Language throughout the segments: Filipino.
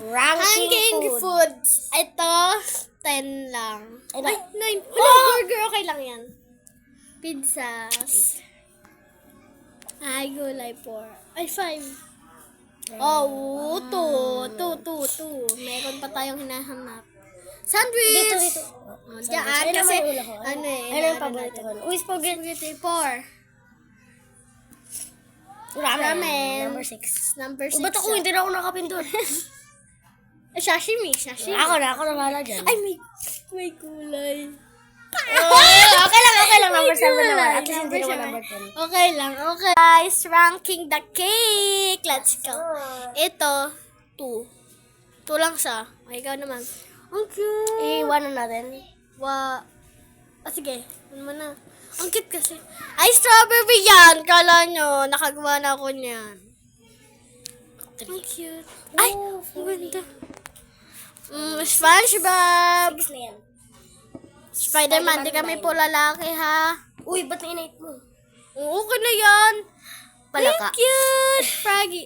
Ranking foods. Ito, 10 lang. Ay, 9. Burger, okay lang yan. Pizzas. Ay, gulay 4. Ay, 5. Oh, 2. Meron pa tayong hinahanap. Sandwich! Dito. Diyan, kasi, ano Ano yung paborito ko? Uy, spaghetti 4. Ramen. Number 6. Number 6. Ba't ako hindi na ako nakapindot? Sashimi. Ako na bahala dyan. Ay, may kulay. Okay lang. Number 7 naman. At least hindi naman number 10. Okay lang. Guys, ranking the cake. Let's go. Ito, 2. 2 lang siya. Okay, ikaw naman. Ang cute. Iwanan natin. Sige. Ano mo na. Ang cute kasi. Ay, strawberry yan. Kala nyo, nakagawa na ako niyan. Ang cute. Ay, ang ganda. SpongeBob. 6 na yan. Spider-Man, di kami po lalaki, ha? Uy, ba't na-inate mo? Okay na yan. Palaka. Thank you, Froggy.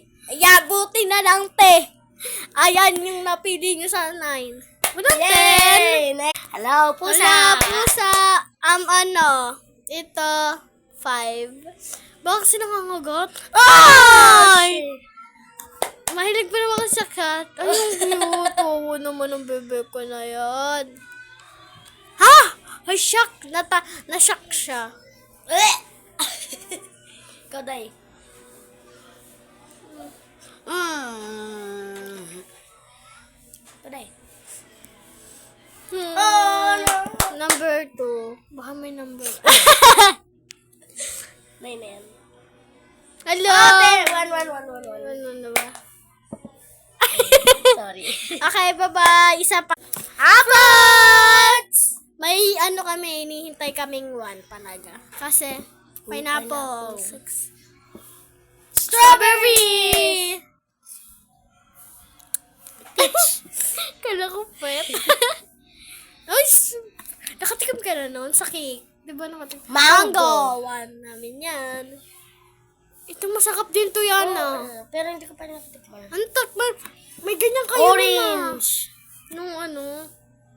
Buti na lang, te. Ayan yung napili nyo sa 9. Walang 10. Hello, pusa. Wala, pusa. Ito, 5. Bakit sila nangangagat? Ay! Mahilig pa naman kasi sa cat. Ay, ang cute. Oo naman ang bebe ko na yan. Ha? Ay, shock. Na-shock siya. Ikaw, Day. Ikaw, Day. Number 2. Baka may number. 9 na yan. Hello? Ano na ba? Sorry. Okay, bye-bye. Isa pa. Apples! May kami, hinihintay kaming 1 panaga. Kasi, pineapple. 6. Strawberry! Peach. Kala ko pet. Ay, nakatikim ka na noon sa cake. Diba nakatikim? Mango. 1 namin yan. Ito masakap din to yan, Pero hindi ko pa natitikman. Ang takban. May ganyan kayo Orange. Nung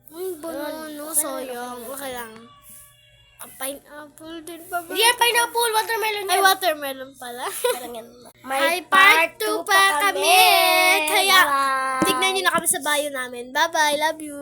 Ay, banana. Sayang. Okay lang. Pineapple din pa ba? Hindi yan pineapple, watermelon yan. Ay, watermelon pala. Parang yan. May part 2 pa kami. Kaya, Bye-bye. tignan nyo na kami sa bio namin. Bye-bye. Love you.